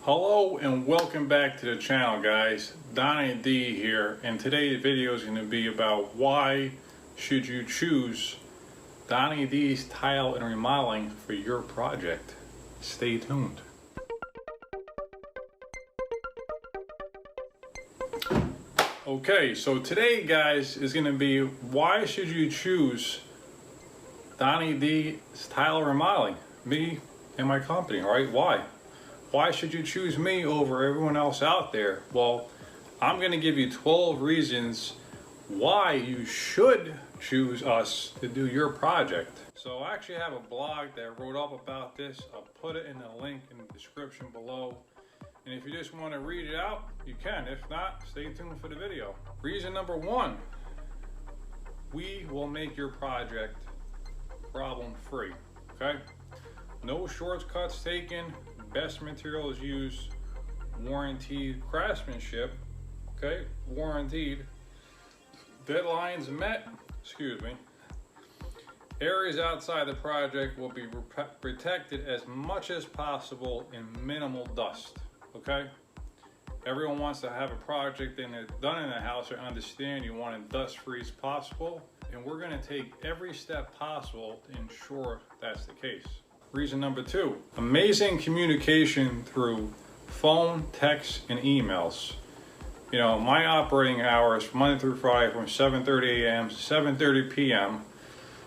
Hello and welcome back to the channel, guys. Donnie D here, and today's video is going to be about why should you choose Donnie D's Tile and Remodeling for your project. Stay tuned. Okay, so today, guys, is going to be why should you choose Donnie D's Tile and Remodeling, me and my company, right? Why should you choose me over everyone else out there? Well, I'm going to give you 12 reasons why you should choose us to do your project. So I actually have a blog that wrote up about this. I'll put it in the link in the description below. And if you just want to read it out, you can. If not, stay tuned for the video. Reason number one, we will make your project problem-free, okay? No shortcuts taken. Best materials used, warranted craftsmanship, okay, warranted, deadlines met, excuse me. Areas outside the project will be protected as much as possible in minimal dust, okay. Everyone wants to have a project and it's done in the house. I understand you want it dust free as possible, and we're going to take every step possible to ensure that's the case. Reason number two, amazing communication through phone, text, and emails. You know, my operating hours Monday through Friday from 7:30 a.m. to 7:30 p.m.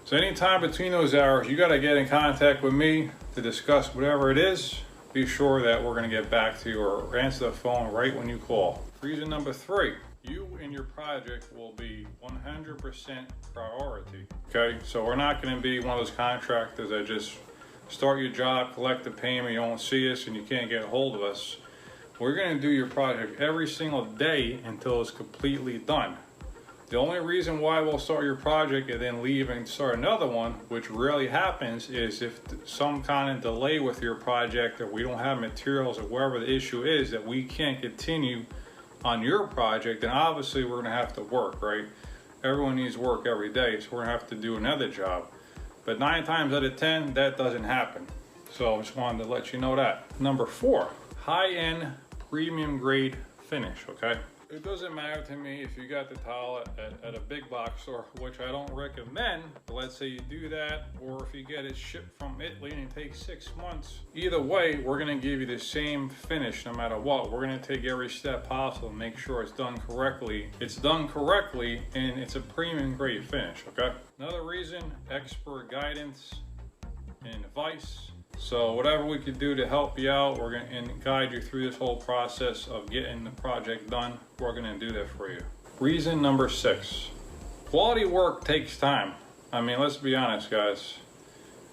So anytime between those hours, you got to get in contact with me to discuss whatever it is. Be sure that we're going to get back to you or answer the phone right when you call. Reason number three, you and your project will be 100% priority. Okay, so we're not going to be one of those contractors that just start your job, collect the payment, you don't see us and you can't get a hold of us. We're going to do your project every single day until it's completely done. The only reason why we'll start your project and then leave and start another one, which rarely happens, is if some kind of delay with your project or we don't have materials or whatever the issue is that we can't continue on your project, then obviously we're going to have to work, right? Everyone needs work every day, so we're going to have to do another job. But 9 times out of 10, that doesn't happen. So I just wanted to let you know that. Number 4, high-end premium grade finish, okay? It doesn't matter to me if you got the tile at a big box store, which I don't recommend, but let's say you do that, or if you get it shipped from Italy and it takes 6 months. Either way, we're gonna give you the same finish no matter what. We're gonna take every step possible and make sure it's done correctly. It's done correctly and it's a premium grade finish, okay? Another reason, expert guidance and advice. So whatever we could do to help you out, we're going to guide you through this whole process of getting the project done. We're going to do that for you. Reason number 6, quality work takes time. I mean, let's be honest, guys.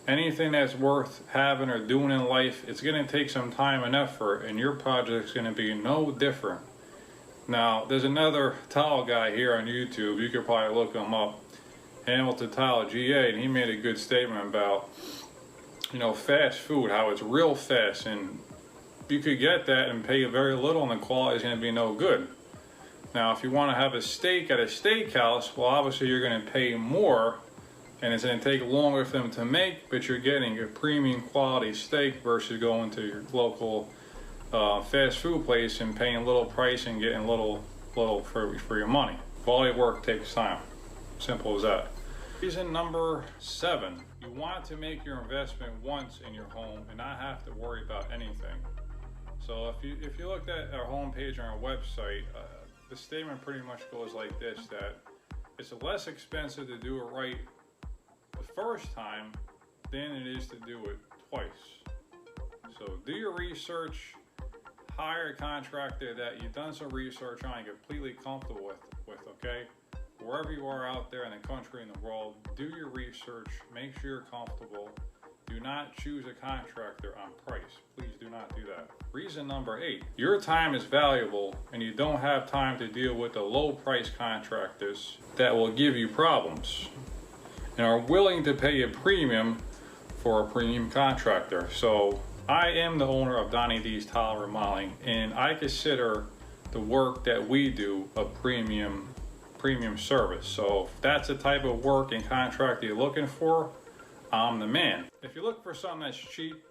Anything that's worth having or doing in life, it's going to take some time and effort, and your project's going to be no different. Now, there's another tile guy here on YouTube. You could probably look him up, Hamilton Tile GA, and he made a good statement about, you know, fast food, how it's real fast, and you could get that and pay very little and the quality is going to be no good. Now, if you want to have a steak at a steakhouse, well, obviously you're going to pay more and it's going to take longer for them to make, but you're getting a premium quality steak versus going to your local fast food place and paying a little price and getting little for your money. Quality work takes time. Simple as that. Reason number 7, you want to make your investment once in your home and not have to worry about anything. So if you looked at our homepage on our website, the statement pretty much goes like this, that it's less expensive to do it right the first time than it is to do it twice. So do your research, hire a contractor that you've done some research on and completely comfortable with, okay? Wherever you are out there in the country and the world, do your research, make sure you're comfortable. Do not choose a contractor on price. Please do not do that. Reason number 8, your time is valuable and you don't have time to deal with the low price contractors that will give you problems and are willing to pay a premium for a premium contractor. So I am the owner of Donnie D's Tile Remodeling, and I consider the work that we do a premium service. So if that's the type of work and contract you're looking for, I'm the man. If you look for something that's cheap,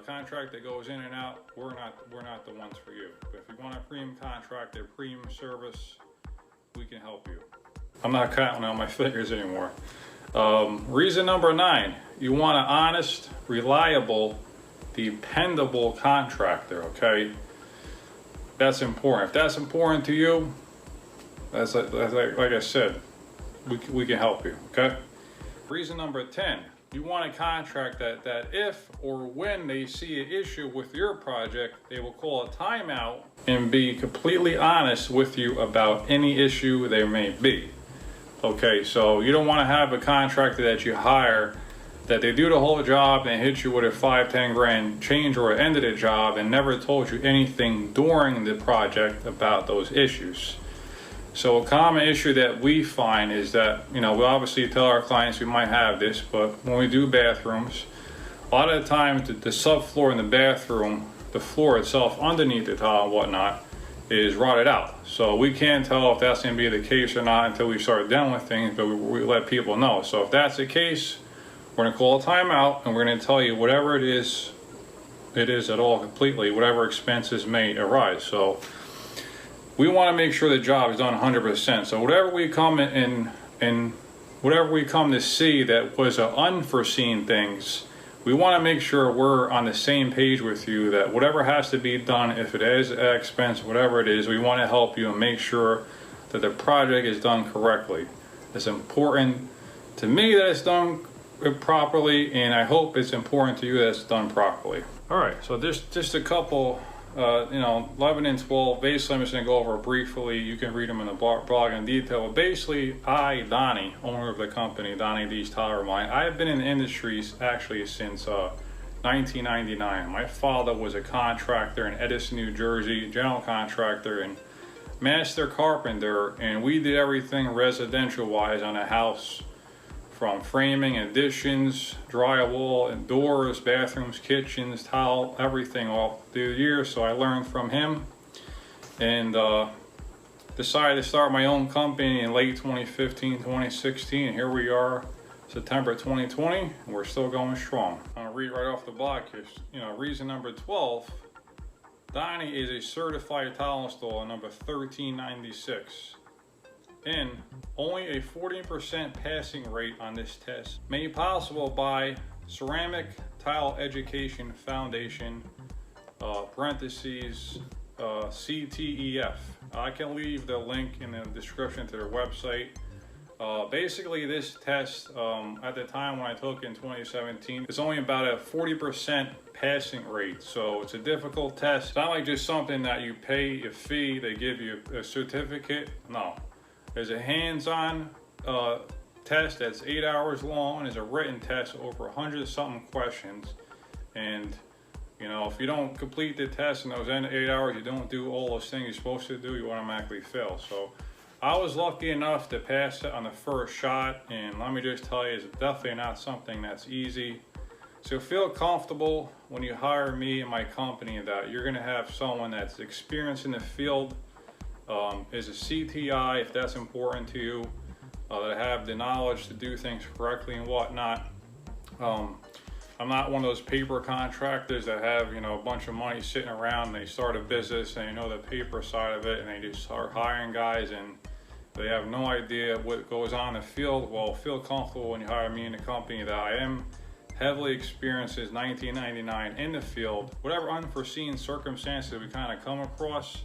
contract that goes in and out, we're not the ones for you. But if you want a premium contract, a premium service, we can help you. I'm not counting on my fingers anymore. Reason number 9, you want an honest, reliable, dependable contractor, okay? That's important. If that's important to you, that's like I said, we can help you, okay? Reason number 10, you want a contract that if or when they see an issue with your project, they will call a timeout and be completely honest with you about any issue there may be. Okay, so you don't want to have a contractor that you hire that they do the whole job and hit you with a 5-10 grand change or end of the job and never told you anything during the project about those issues. So a common issue that we find is that, we obviously tell our clients we might have this, but when we do bathrooms, a lot of the times the subfloor in the bathroom, the floor itself underneath the tile and whatnot, is rotted out. So we can't tell if that's going to be the case or not until we start dealing with things, but we let people know. So if that's the case, we're going to call a timeout and we're going to tell you whatever it is at all completely, whatever expenses may arise. So we want to make sure the job is done 100%. So whatever we come in whatever we come to see that was an unforeseen things, we want to make sure we're on the same page with you, that whatever has to be done, if it is an expense, whatever it is, we want to help you and make sure that the project is done correctly. It's important to me that it's done properly, and I hope it's important to you that it's done properly. All right, so just a couple, 11 and 12, basically I'm just going to go over briefly. You can read them in the blog in detail. But basically, Donnie, owner of the company, Donnie D's Tile&Remodeling, I've been in the industry actually since 1999. My father was a contractor in Edison, New Jersey, general contractor and master carpenter, and we did everything residential-wise on a house, from framing, additions, drywall, and doors, bathrooms, kitchens, tile, everything all through the years. So I learned from him and decided to start my own company in late 2015, 2016. And here we are, September 2020, and we're still going strong. I'm gonna read right off the block here. Reason number 12, Donnie is a certified tile installer, number 1396. And only a 14% passing rate on this test, made possible by Ceramic Tile Education Foundation, parentheses, CTEF. I can leave the link in the description to their website. Basically this test, at the time when I took in 2017, it's only about a 40% passing rate. So it's a difficult test. It's not like just something that you pay a fee, they give you a certificate. No. There's a hands-on test that's 8 hours long. There's a written test, over 100-something questions. And, if you don't complete the test in those 8 hours, you don't do all those things you're supposed to do, you automatically fail. So I was lucky enough to pass it on the first shot. And let me just tell you, it's definitely not something that's easy. So feel comfortable when you hire me and my company that you're going to have someone that's experienced in the field, is a CTI, if that's important to you, that have the knowledge to do things correctly and whatnot. I'm not one of those paper contractors that have, a bunch of money sitting around and they start a business and the paper side of it and they just start hiring guys and they have no idea what goes on in the field. Well, feel comfortable when you hire me in the company that I am heavily experienced since 1999 in the field. Whatever unforeseen circumstances we kind of come across,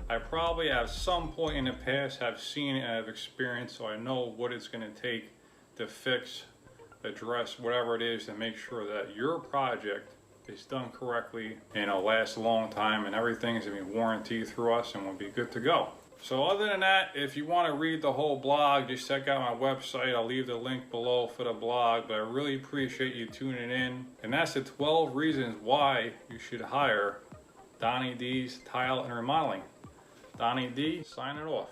I probably at some point in the past have seen it and have experienced, so I know what it's going to take to fix, address whatever it is to make sure that your project is done correctly and it'll last a long time and everything is going to be warranted through us and we'll be good to go. So other than that, if you want to read the whole blog, just check out my website. I'll leave the link below for the blog, but I really appreciate you tuning in. And that's the 12 reasons why you should hire Donnie D's Tile and Remodeling. Donnie D, signing off.